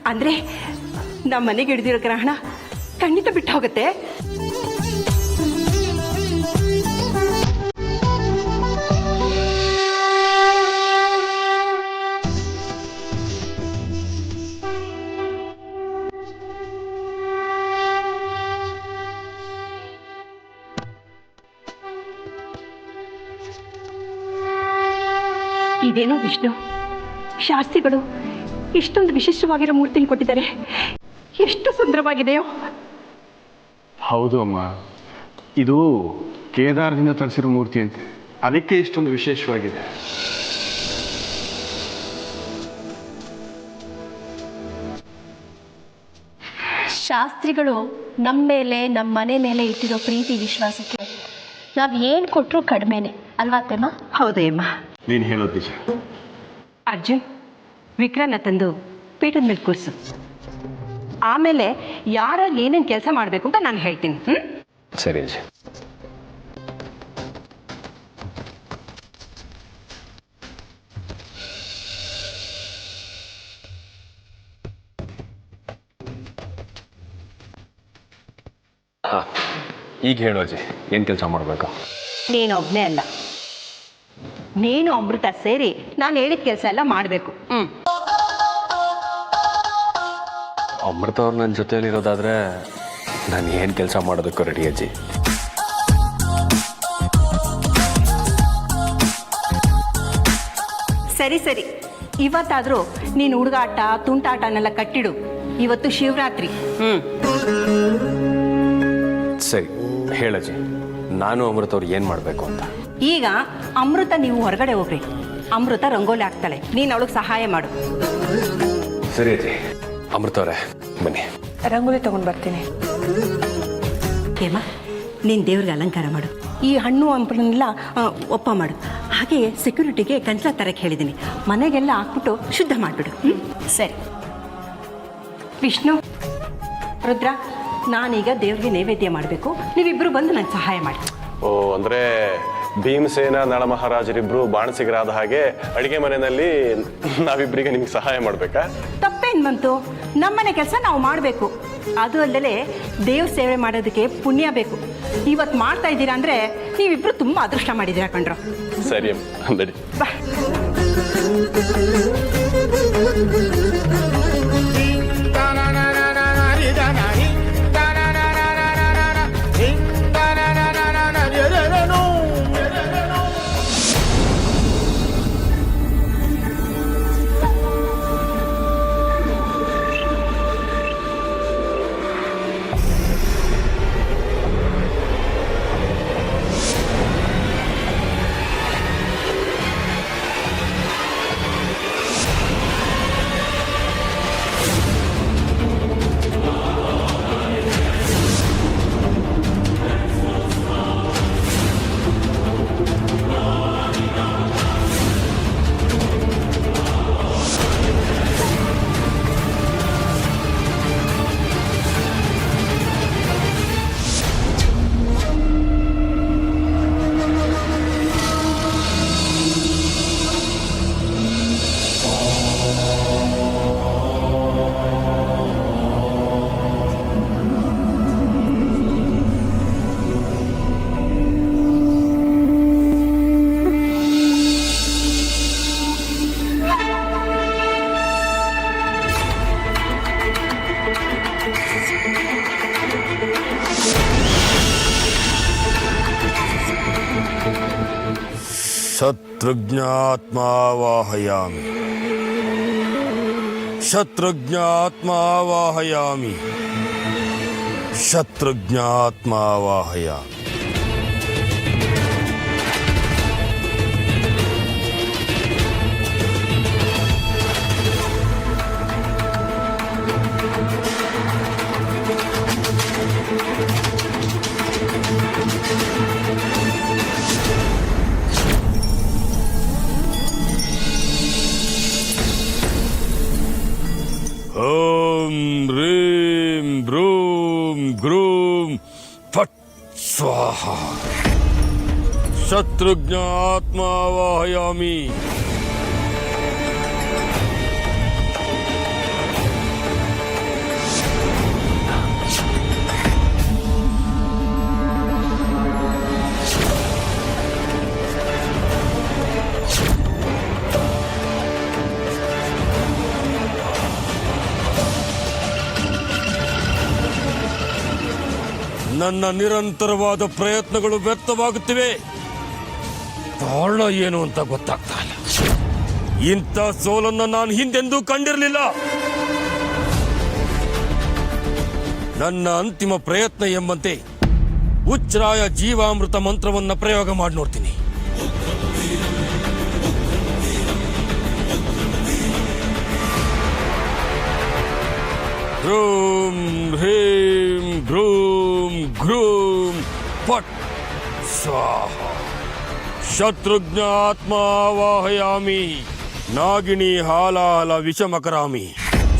ಅಂದರೆ ನಮ್ಮ ಮನೆಗೆ ಹಿಡಿದಿರೋ ಗ್ರಹಣ ಖಂಡಿತ ಬಿಟ್ಟು ಹೋಗುತ್ತೆ. ಇದೇನೋ ವಿಷ್ಣು, ಶಾಸ್ತ್ರಿಗಳು ಇಷ್ಟೊಂದು ವಿಶಿಷ್ಟವಾಗಿರೋ ಮೂರ್ತಿನ ಕೊಟ್ಟಿದ್ದಾರೆ. ಎಷ್ಟು ಸುಂದರವಾಗಿದೆಯೋ. ಹೌದು ಅಮ್ಮ, ಇದು ಕೇದಾರದಿಂದ ತರಿಸಿರೋ ಮೂರ್ತಿ ಅಂತೆ, ಅದಕ್ಕೆ ಇಷ್ಟೊಂದು ವಿಶೇಷವಾಗಿದೆ. ಶಾಸ್ತ್ರಿಗಳು ನಮ್ಮ ಮೇಲೆ, ನಮ್ಮ ಮನೆ ಮೇಲೆ ಇಟ್ಟಿರೋ ಪ್ರೀತಿ ವಿಶ್ವಾಸಕ್ಕೆ ನಾವು ಏನು ಕೊಟ್ಟರು ಕಡಿಮೆನೆ ಅಲ್ವಾ ಅತ್ತೆಮ್ಮ? ಹೌದೇ ಅಮ್ಮ, ನೀನು ಹೇಳೋದು ನಿಜ. ಅರ್ಜುನ್, ವಿಕ್ರನ ತಂದು ಪೀಠದ ಮೇಲೆ ಕೂರಿಸು. ಆಮೇಲೆ ಯಾರು ಏನೇನು ಕೆಲಸ ಮಾಡಬೇಕು ಅಂತ ನಾನು ಹೇಳ್ತೀನಿ. ಸರಿ ಅಜ್ಜಿ. ಹಾಂ, ಈಗ ಹೇಳು ಅಜ್ಜಿ, ಏನು ಕೆಲಸ ಮಾಡಬೇಕು? ನೀನು ಒಬ್ಬನೇ ಅಲ್ಲ, ನೀನು ಅಮೃತ ಸೇರಿ ನಾನು ಹೇಳಿದ ಕೆಲಸ ಎಲ್ಲ ಮಾಡಬೇಕು. ಅಮೃತ ಅವ್ರು ನನ್ನ ಜೊತೆಯಲ್ಲಿರೋದಾದ್ರೆ ನಾನು ಏನು ಕೆಲಸ ಮಾಡೋದಕ್ಕೂ ರೆಡಿ ಅಜ್ಜಿ. ಸರಿ ಸರಿ, ಇವತ್ತಾದರೂ ನೀನು ಹುಡುಗಾಟ ತುಂಟಾಟನೆಲ್ಲ ಕಟ್ಟಿಡು. ಇವತ್ತು ಶಿವರಾತ್ರಿ. ಸರಿ ಹೇಳಜ್ಜಿ, ನಾನು ಅಮೃತ ಅವ್ರು ಏನು ಮಾಡಬೇಕು ಅಂತ. ಈಗ ಅಮೃತ ನೀವು ಹೊರಗಡೆ ಹೋಗ್ರಿ. ಅಮೃತ ರಂಗೋಲಿ ಹಾಕ್ತಾಳೆ, ನೀನು ಅವಳಿಗೆ ಸಹಾಯ ಮಾಡು. ಸರಿ ಅಜ್ಜಿ. ಅಮೃತ ಅವರೇ ಬನ್ನಿ, ರಂಗೋಲಿ ತಗೊಂಡು ಬರ್ತೀನಿ. ಹೇಮ, ನೀನು ದೇವ್ರಿಗೆ ಅಲಂಕಾರ ಮಾಡು. ಈ ಹಣ್ಣು ಹಂಪಲನ್ನೆಲ್ಲ ಒಪ್ಪ ಮಾಡು. ಹಾಗೆ ಸೆಕ್ಯೂರಿಟಿಗೆ ಕಂಚಲ ತರಕ್ಕೆ ಹೇಳಿದ್ದೀನಿ, ಮನೆಗೆಲ್ಲ ಹಾಕ್ಬಿಟ್ಟು ಶುದ್ಧ ಮಾಡಿಬಿಡು. ಸರಿ. ವಿಷ್ಣು, ರುದ್ರ, ನಾನೀಗ ದೇವ್ರಿಗೆ ನೈವೇದ್ಯ ಮಾಡಬೇಕು. ನೀವಿಬ್ಬರು ಬಂದು ನನಗೆ ಸಹಾಯ ಮಾಡಿ. ಓ, ಅಂದರೆ ಭೀಮಸೇನ ನಳಮಹಾರಾಜರಿಬ್ರು ಬಾಣಸಿಗರಾದ ಹಾಗೆ ಅಡಿಗೆ ಮನೆಯಲ್ಲಿ ನಾವಿಬ್ಬರಿಗೆ ನಿಮ್ಗೆ ಸಹಾಯ ಮಾಡಬೇಕಾ? ತಪ್ಪೇನು ಬಂತು? ನಮ್ಮನೆ ಕೆಲಸ ನಾವು ಮಾಡಬೇಕು. ಅದು ಅಲ್ಲದೆ ದೇವ್ರ ಸೇವೆ ಮಾಡೋದಕ್ಕೆ ಪುಣ್ಯ ಬೇಕು. ಇವತ್ತು ಮಾಡ್ತಾ ಇದ್ದೀರಾ ಅಂದರೆ ನೀವಿಬ್ಬರು ತುಂಬ ಅದೃಷ್ಟ ಮಾಡಿದ್ದೀರಾ ಕಣ್ರು. ಸರಿ ಅಂದಡಿ. ಬಾ. शत्रुघ्नात्मावाहयामि शत्रुघ्नात्मावाहयामि शत्रुघ्नात्मावाहयामि। ओम ह्रीं ब्रूं ग्रूं फट् स्वाहा। शत्रुघ्नात्मावाहयामि ನನ್ನ ನಿರಂತರವಾದ ಪ್ರಯತ್ನಗಳು ವ್ಯರ್ಥವಾಗುತ್ತಿವೆ. ಕಾರಣ ಏನು ಅಂತ ಗೊತ್ತಾಗ್ತಾ ಇಲ್ಲ. ಇಂಥ ಸೋಲನ್ನು ನಾನು ಹಿಂದೆಂದೂ ಕಂಡಿರಲಿಲ್ಲ. ನನ್ನ ಅಂತಿಮ ಪ್ರಯತ್ನ ಎಂಬಂತೆ ಉಚ್ಛ್ರಾಯ ಜೀವಾಮೃತ ಮಂತ್ರವನ್ನ ಪ್ರಯೋಗ ಮಾಡಿ ನೋಡ್ತೀನಿ. ಹ್ರೂಂ ಹ್ರೀಂ ಗ್ರೂಂ ಗ್ರೂಂ ಫಟ್ ಸ್ವಾಹ. ಶತ್ರುಘ್ನ ಆತ್ಮಾವಾಹಯಾಮಿ ನಾಗಿಣಿ ಹಾಲಾಲ ವಿಷಮಕರಾಮಿ.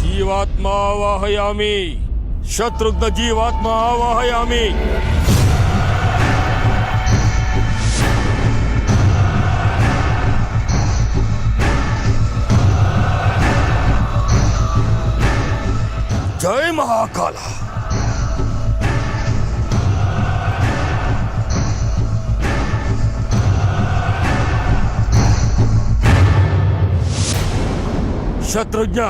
ಜೀವಾತ್ಮಾವಾಹಯಾಮಿ ಶತ್ರುಘ್ನ ಜೀವಾತ್ಮಾವಾಹಯಾಮಿ. ಜೈ ಮಹಾಕಾಲ. ಶತ್ರುಘ್ನ,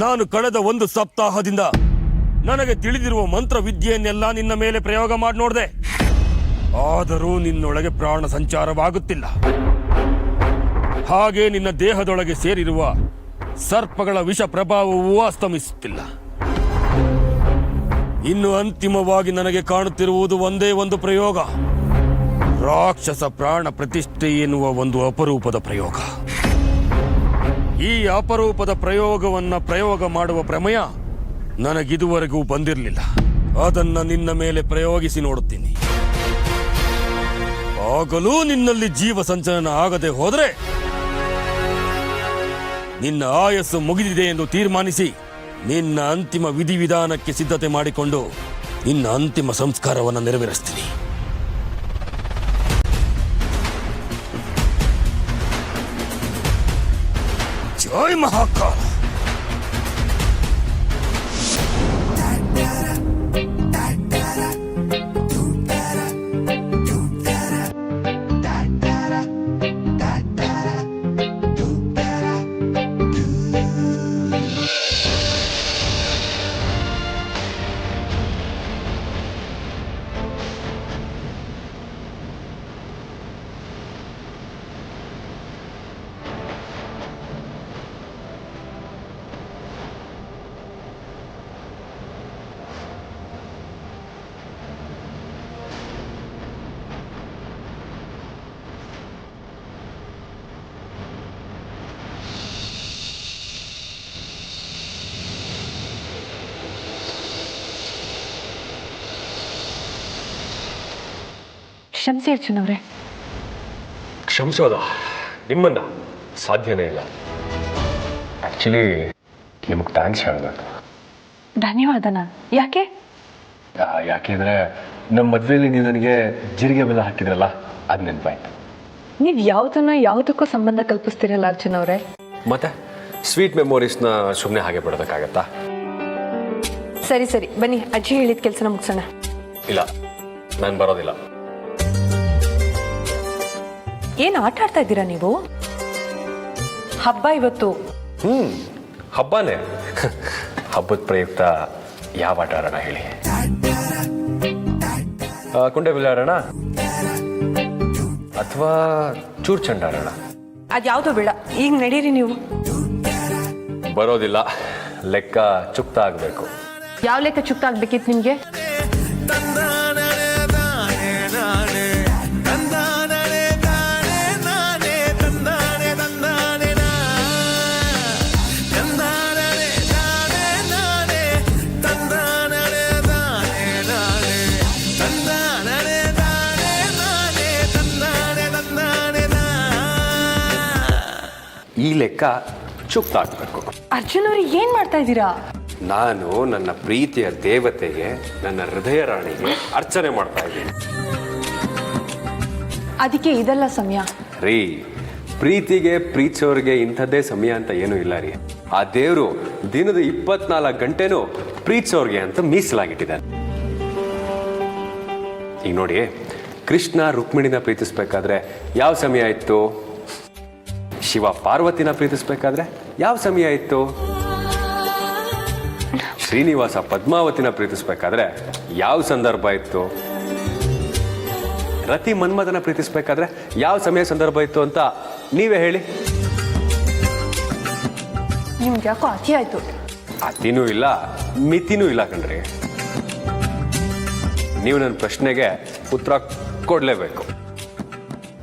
ನಾನು ಕಳೆದ 1 ಸಪ್ತಾಹದಿಂದ ನನಗೆ ತಿಳಿದಿರುವ ಮಂತ್ರ ವಿದ್ಯೆಯನ್ನೆಲ್ಲ ನಿನ್ನ ಮೇಲೆ ಪ್ರಯೋಗ ಮಾಡಿ ನೋಡಿದೆ. ಆದರೂ ನಿನ್ನೊಳಗೆ ಪ್ರಾಣ ಸಂಚಾರವಾಗುತ್ತಿಲ್ಲ. ಹಾಗೆ ನಿನ್ನ ದೇಹದೊಳಗೆ ಸೇರಿರುವ ಸರ್ಪಗಳ ವಿಷ ಪ್ರಭಾವವೂ ಅಸ್ತಮಿಸುತ್ತಿಲ್ಲ. ಇನ್ನು ಅಂತಿಮವಾಗಿ ನನಗೆ ಕಾಣುತ್ತಿರುವುದು ಒಂದೇ ಒಂದು ಪ್ರಯೋಗ. ರಾಕ್ಷಸ ಪ್ರಾಣ ಪ್ರತಿಷ್ಠೆ ಎನ್ನುವ ಒಂದು ಅಪರೂಪದ ಪ್ರಯೋಗ. ಈ ಅಪರೂಪದ ಪ್ರಯೋಗವನ್ನ ಪ್ರಯೋಗ ಮಾಡುವ ಪ್ರಮೇಯ ನನಗಿದುವರೆಗೂ ಬಂದಿರಲಿಲ್ಲ. ಅದನ್ನ ನಿನ್ನ ಮೇಲೆ ಪ್ರಯೋಗಿಸಿ ನೋಡುತ್ತೀನಿ. ಆಗಲೂ ನಿನ್ನಲ್ಲಿ ಜೀವ ಸಂಚಲನ ಆಗದೆ ಹೋದರೆ ನಿನ್ನ ಆಯಸ್ಸು ಮುಗಿದಿದೆ ಎಂದು ತೀರ್ಮಾನಿಸಿ ನಿನ್ನ ಅಂತಿಮ ವಿಧಿವಿಧಾನಕ್ಕೆ ಸಿದ್ಧತೆ ಮಾಡಿಕೊಂಡು ನಿನ್ನ ಅಂತಿಮ ಸಂಸ್ಕಾರವನ್ನು ನೆರವೇರಿಸ್ತೀನಿ. ಜೈ ಮಹಾಕಾಲ. ಕ್ಷಮಿಸಿ ಅರ್ಜುನ್ ಅವರೇ. ಕ್ಷಮಿಸೋದ ನಿಮ್ಮನ್ನ ಸಾಧ್ಯನೇ ಇಲ್ಲ. ಆ್ಯಕ್ಚುಲಿ ನಿಮಗೆ ಥ್ಯಾಂಕ್ಸ್ ಹೇಳಬೇಕು. ಧನ್ಯವಾದನ? ಯಾಕೆ? ಯಾಕೆಂದರೆ ನಮ್ಮ ಮದುವೆಯಲ್ಲಿ ನೀವು ನನಗೆ ಜೀರಿಗೆ ಬೆಲ್ಲ ಹಾಕಿದ್ರಲ್ಲ, ಅದು ನೆನಪಾಯ್ತು. ನೀವು ಯಾವುದಕ್ಕೂ ಸಂಬಂಧ ಕಲ್ಪಿಸ್ತೀರಲ್ಲ ಅರ್ಜುನ್ ಅವರೇ. ಮತ್ತೆ ಸ್ವೀಟ್ ಮೆಮೊರೀಸ್ನ ಸುಮ್ಮನೆ ಹಾಗೆ ಬಿಡೋದಕ್ಕಾಗತ್ತಾ? ಸರಿ ಸರಿ ಬನ್ನಿ, ಅಜ್ಜಿ ಹೇಳಿದ ಕೆಲಸನ ಮುಗಿಸೋಣ. ಇಲ್ಲ, ನಾನು ಬರೋದಿಲ್ಲ. ಏನು ಆಟ ಆಡ್ತಾ ಇದ್ದೀರಾ ನೀವು? ಹಬ್ಬ ಇವತ್ತು. ಹಬ್ಬನೇ. ಹಬ್ಬದ ಪ್ರಯುಕ್ತ ಯಾವ ಆಟ ಆಡೋಣ ಹೇಳಿ? ಕುಂಟೆ ಬಿಲ್ಲೆ ಆಡೋಣ ಅಥವಾ ಚೂರ್ ಚಂಡ ಆಡೋಣ? ಅದ್ಯಾವುದೋ ಬೇಡ, ಈಗ ನಡೀರಿ ನೀವು. ಬರೋದಿಲ್ಲ, ಲೆಕ್ಕ ಚುಕ್ತ ಆಗಬೇಕು. ಯಾವ ಲೆಕ್ಕ ಚುಕ್ತ ಆಗ್ಬೇಕಿತ್ತು ನಿಮಗೆ? ಈ ಲೆಕ್ಕ ಚುಕ್ತ ಆಗಬೇಕು. ಅರ್ಜುನ್ ಅವ್ರು ಏನ್ ಮಾಡ್ತಾ ಇದ್ದೀರಾ? ನಾನು ನನ್ನ ಪ್ರೀತಿಯ ದೇವತೆಗೆ, ನನ್ನ ಹೃದಯ ರಾಣಿಗೆ ಅರ್ಚನೆ ಮಾಡ್ತಾ ಇದ್ದೀನಿ. ಅದಕ್ಕೆ ಇದೆಲ್ಲ ಸಮಯ ರೀ. ಪ್ರೀತಿಗೆ ಪ್ರೀತಿಸೋರಿಗೆ ಇಂಥದ್ದೇ ಸಮಯ ಅಂತ ಏನೂ ಇಲ್ಲ ರೀ. ಆ ದೇವರು ದಿನದ 24 ಗಂಟೆನೂ ಪ್ರೀತಿಸೋರಿಗೆ ಅಂತ ಮೀಸಲಾಗಿಟ್ಟಿದ್ದಾನೆ. ಈಗ ನೋಡಿ, ಕೃಷ್ಣ ರುಕ್ಮಿಣಿನ ಪ್ರೀತಿಸ್ಬೇಕಾದ್ರೆ ಯಾವ ಸಮಯ ಇತ್ತು? ಶಿವ ಪಾರ್ವತಿನ ಪ್ರೀತಿಸ್ಬೇಕಾದ್ರೆ ಯಾವ ಸಮಯ ಇತ್ತು? ಶ್ರೀನಿವಾಸ ಪದ್ಮಾವತಿನ ಪ್ರೀತಿಸ್ಬೇಕಾದ್ರೆ ಯಾವ ಸಂದರ್ಭ ಇತ್ತು, ರತಿ ಮನ್ಮಥನ ಪ್ರೀತಿಸ್ಬೇಕಾದ್ರೆ ಯಾವ ಸಮಯ ಸಂದರ್ಭ ಇತ್ತು ಅಂತ ನೀವೇ ಹೇಳಿ. ನಿಮ್ಗೆ ಯಾಕೋ ಅತಿ ಆಯ್ತು. ಅತಿನೂ ಇಲ್ಲ ಮಿತಿನೂ ಇಲ್ಲ ಕಣ್ರಿ. ನೀವು ನನ್ನ ಪ್ರಶ್ನೆಗೆ ಉತ್ತರ ಕೊಡಲೇಬೇಕು.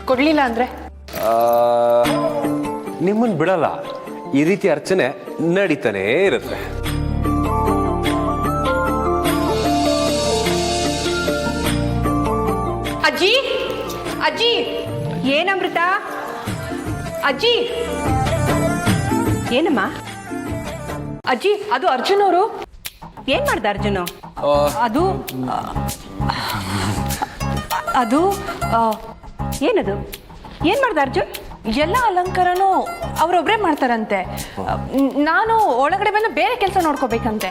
ಕೊಡ್ಲಿಲ್ಲ ಅಂದ್ರೆ ನಿಮ್ಮನ್ನು ಬಿಡಲ್ಲ. ಈ ರೀತಿ ಅರ್ಚನೆ ನಡೀತಾನೇ ಇರುತ್ತೆ. ಅಜ್ಜಿ ಅಜ್ಜಿ ಏನಮೃತ, ಅಜ್ಜಿ ಏನಮ್ಮ? ಅಜ್ಜಿ ಅದು ಅರ್ಜುನ್ ಅವರು. ಏನ್ ಮಾಡ್ದ ಅರ್ಜುನು? ಅದು ಅದು ಏನದು? ಏನ್ ಮಾಡ್ದ ಅರ್ಜುನ್? ಎಲ್ಲ ಅಲಂಕಾರನೂ ಅವರೊಬ್ಬರೇ ಮಾಡ್ತಾರಂತೆ. ನಾನು ಒಳಗಡೆ ಬಂದು ಬೇರೆ ಕೆಲಸ ನೋಡ್ಕೋಬೇಕಂತೆ.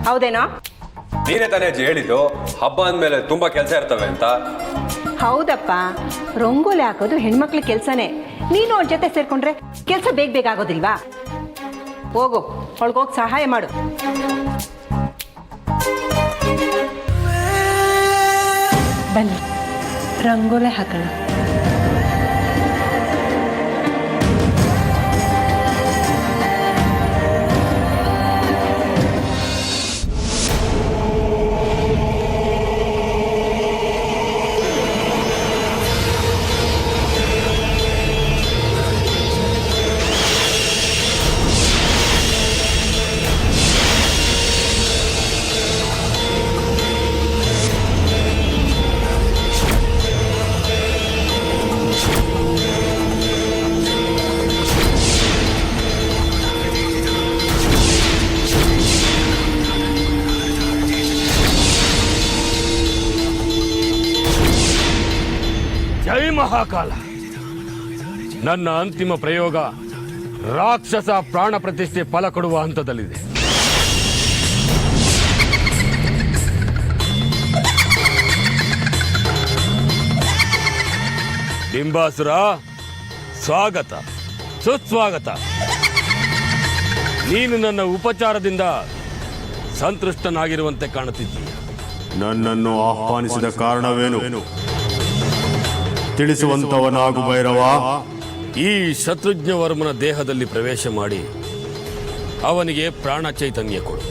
ಹೌದೇನೋ? ನೀನೇ ತಾನೇ ಅಜ್ಜಿ ಹೇಳಿದ್ದು ಹಬ್ಬ ಅಂದಮೇಲೆ ತುಂಬಾ ಕೆಲಸ ಇರ್ತವೆ ಅಂತ. ಹೌದಪ್ಪ, ರಂಗೋಲಿ ಹಾಕೋದು ಹೆಣ್ಮಕ್ಳ ಕೆಲ್ಸನೇ. ನೀನು ಅವ್ರ ಜೊತೆ ಸೇರ್ಕೊಂಡ್ರೆ ಕೆಲಸ ಬೇಗ ಬೇಗ ಆಗೋದಿಲ್ವಾ? ಹೋಗು, ಒಳಗೋಗಿ ಸಹಾಯ ಮಾಡು. ಬನ್ನಿ ರಂಗೋಲಿ ಹಾಕೋಣ. ಜೈ ಮಹಾಕಾಲ. ನನ್ನ ಅಂತಿಮ ಪ್ರಯೋಗ ರಾಕ್ಷಸ ಪ್ರಾಣ ಪ್ರತಿಷ್ಠೆ ಫಲ ಕೊಡುವ ಹಂತದಲ್ಲಿದೆ. ಬಿಂಬಾಸುರ, ಸ್ವಾಗತ, ಸುಸ್ವಾಗತ. ನೀನು ನನ್ನ ಉಪಚಾರದಿಂದ ಸಂತುಷ್ಟನಾಗಿರುವಂತೆ ಕಾಣುತ್ತಿದ್ದೀಯ. ನನ್ನನ್ನು ಆಹ್ವಾನಿಸಿದ ಕಾರಣವೇನು? ತಿಳಿಸುವಂತವನಾಗು ಭೈರವ. ಈ ಶತ್ರುಘ್ನವರ್ಮನ ದೇಹದಲ್ಲಿ ಪ್ರವೇಶ ಮಾಡಿ ಅವನಿಗೆ ಪ್ರಾಣ ಚೈತನ್ಯ ಕೊಡು.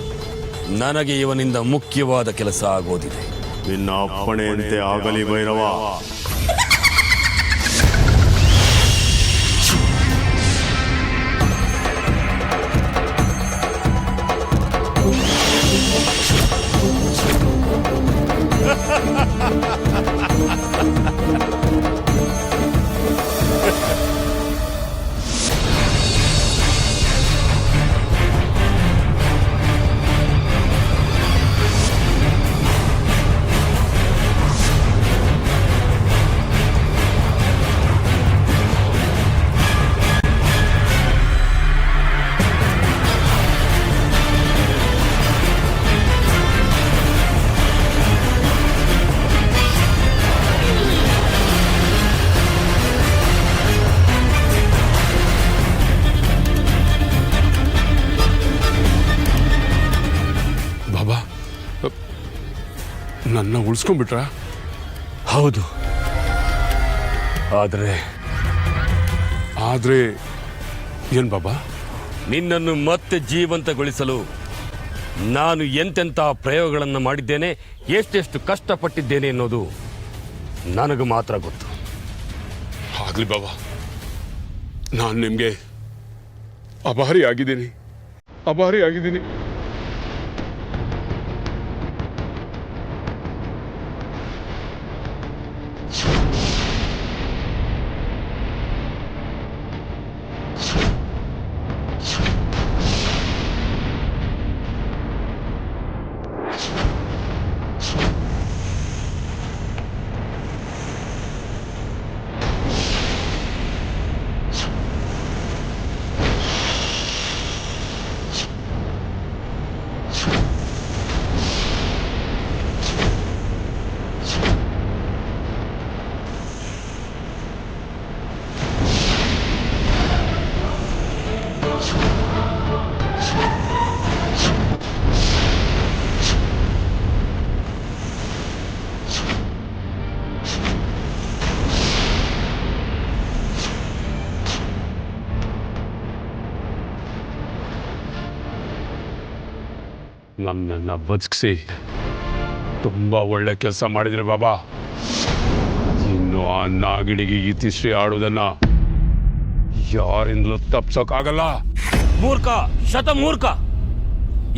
ನನಗೆ ಇವನಿಂದ ಮುಖ್ಯವಾದ ಕೆಲಸ ಆಗೋದಿದೆ. ನಿನ್ನ ಅಪ್ಪಣೆಯಂತೆ ಆಗಲಿ ಭೈರವ. ನನ್ನ ಉಳಿಸ್ಕೊಂಡ್ಬಿಟ್ರ? ಹೌದು. ಆದ್ರೆ ಏನ್ ಬಾಬಾ? ನಿನ್ನನ್ನು ಮತ್ತೆ ಜೀವಂತಗೊಳಿಸಲು ನಾನು ಎಂತೆಂಥ ಪ್ರಯೋಗಗಳನ್ನು ಮಾಡಿದ್ದೇನೆ, ಎಷ್ಟೆಷ್ಟು ಕಷ್ಟಪಟ್ಟಿದ್ದೇನೆ ಅನ್ನೋದು ನನಗೆ ಮಾತ್ರ ಗೊತ್ತು. ಆಗ್ಲಿ ಬಾಬಾ, ನಾನು ನಿಮ್ಗೆ ಅಭಾರಿ ಆಗಿದ್ದೀನಿ. ನನ್ನನ್ನು ಬದುಕಿಸಿ ತುಂಬ ಒಳ್ಳೆ ಕೆಲಸ ಮಾಡಿದ್ರಿ ಬಾಬಾ. ಇನ್ನು ಆ ನಾಗಿಣಿಗೆ ಇತಿಶ್ರೀ ಆಡೋದನ್ನ ಯಾರಿಂದಲೂ ತಪ್ಸೋಕ್ಕಾಗಲ್ಲ. ಮೂರ್ಖ, ಶತಮೂರ್ಖ.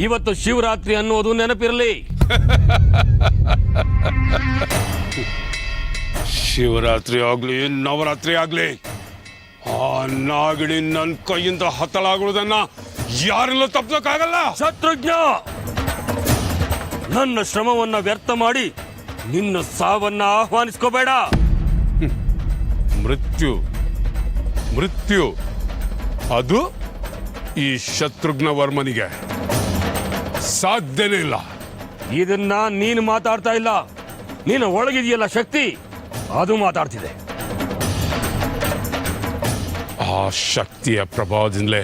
ಇವತ್ತು ಶಿವರಾತ್ರಿ ಅನ್ನೋದು ನೆನಪಿರಲಿ. ಶಿವರಾತ್ರಿ ಆಗ್ಲಿ ನವರಾತ್ರಿ ಆಗ್ಲಿ ಆ ನಾಗಿಣಿ ನನ್ನ ಕೈಯಿಂದ ಹತಲಾಗುವುದನ್ನ ಯಾರಿಂದಲೂ ತಪ್ಸೋಕ್ಕಾಗಲ್ಲ. ಶತ್ರುಘ್ನ, ನನ್ನ ಶ್ರಮವನ್ನ ವ್ಯರ್ಥ ಮಾಡಿ ನಿನ್ನ ಸಾವನ್ನ ಆಹ್ವಾನಿಸ್ಕೋಬೇಡ. ಮೃತ್ಯು ಅದು ಈ ಶತ್ರುಘ್ನ ವರ್ಮನಿಗೆ ಸಾಧ್ಯನೇ ಇಲ್ಲ. ಇದನ್ನ ನೀನು ಮಾತಾಡ್ತಾ ಇಲ್ಲ, ನೀನು ಒಳಗಿದೆಯಲ್ಲ ಶಕ್ತಿ, ಅದು ಮಾತಾಡ್ತಿದೆ. ಆ ಶಕ್ತಿಯ ಪ್ರಭಾವದಿಂದಲೇ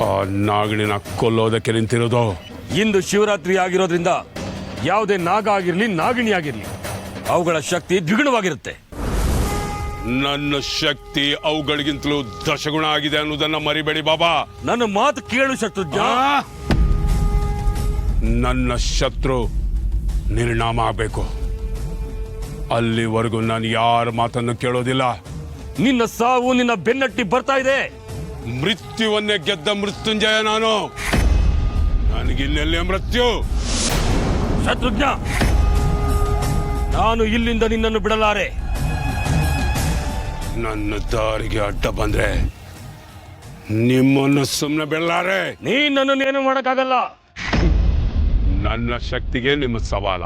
ಆ ನಾಗಿಣಿನ ಕೊಲ್ಲೋದಕ್ಕೆ ನಿಂತಿರೋದು. ಇಂದು ಶಿವರಾತ್ರಿ ಆಗಿರೋದ್ರಿಂದ ಯಾವುದೇ ನಾಗ ಆಗಿರ್ಲಿ ನಾಗಿಣಿ ಆಗಿರ್ಲಿ ಅವುಗಳ ಶಕ್ತಿ ದ್ವಿಗುಣವಾಗಿರುತ್ತೆ. ನನ್ನ ಶಕ್ತಿ ಅವುಗಳಿಗಿಂತಲೂ ದಶಗುಣ ಆಗಿದೆ ಅನ್ನೋದನ್ನ ಮರಿಬೇಡಿ ಬಾಬಾ. ನನ್ನ ಮಾತು ಕೇಳು ಶತ್ರುಘ್ನ. ನನ್ನ ಶತ್ರು ನಿರ್ನಾಮ ಆಗಬೇಕು. ಅಲ್ಲಿವರೆಗೂ ನಾನು ಯಾರ ಮಾತನ್ನು ಕೇಳೋದಿಲ್ಲ. ನಿನ್ನ ಸಾವು ನಿನ್ನ ಬೆನ್ನಟ್ಟಿ ಬರ್ತಾ ಇದೆ. ಮೃತ್ಯುವನ್ನೇ ಗೆದ್ದ ಮೃತ್ಯುಂಜಯ ನಾನು. ನನಗಿಲ್ಲೆಲ್ಲೇ ಮೃತ್ಯು. ಶತ್ರುಘ್ನ, ನಾನು ಇಲ್ಲಿಂದ ನಿನ್ನನ್ನು ಬಿಡಲಾರೆ. ನನ್ನ ದಾರಿಗೆ ಅಡ್ಡ ಬಂದ್ರೆ ನಿಮ್ಮನ್ನು ಸುಮ್ಮನೆ ಬಿಡಲಾರೆ. ನೀನನ್ನು ಮಾಡಕ್ಕಾಗಲ್ಲ. ನನ್ನ ಶಕ್ತಿಗೆ ನಿಮ್ಮ ಸವಾಲ.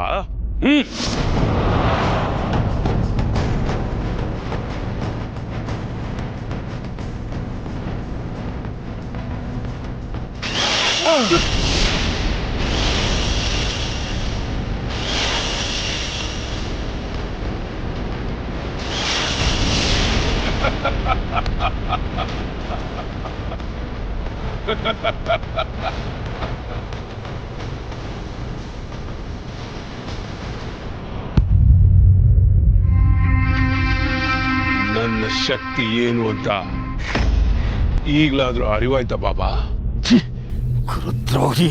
ನನ್ನ ಶಕ್ತಿ ಏನು ಅಂತ ಈಗಲಾದ್ರೂ ಅರಿವಾಯ್ತಾ ಬಾಬಾ? ಗುರುದ್ರೋಹಿ.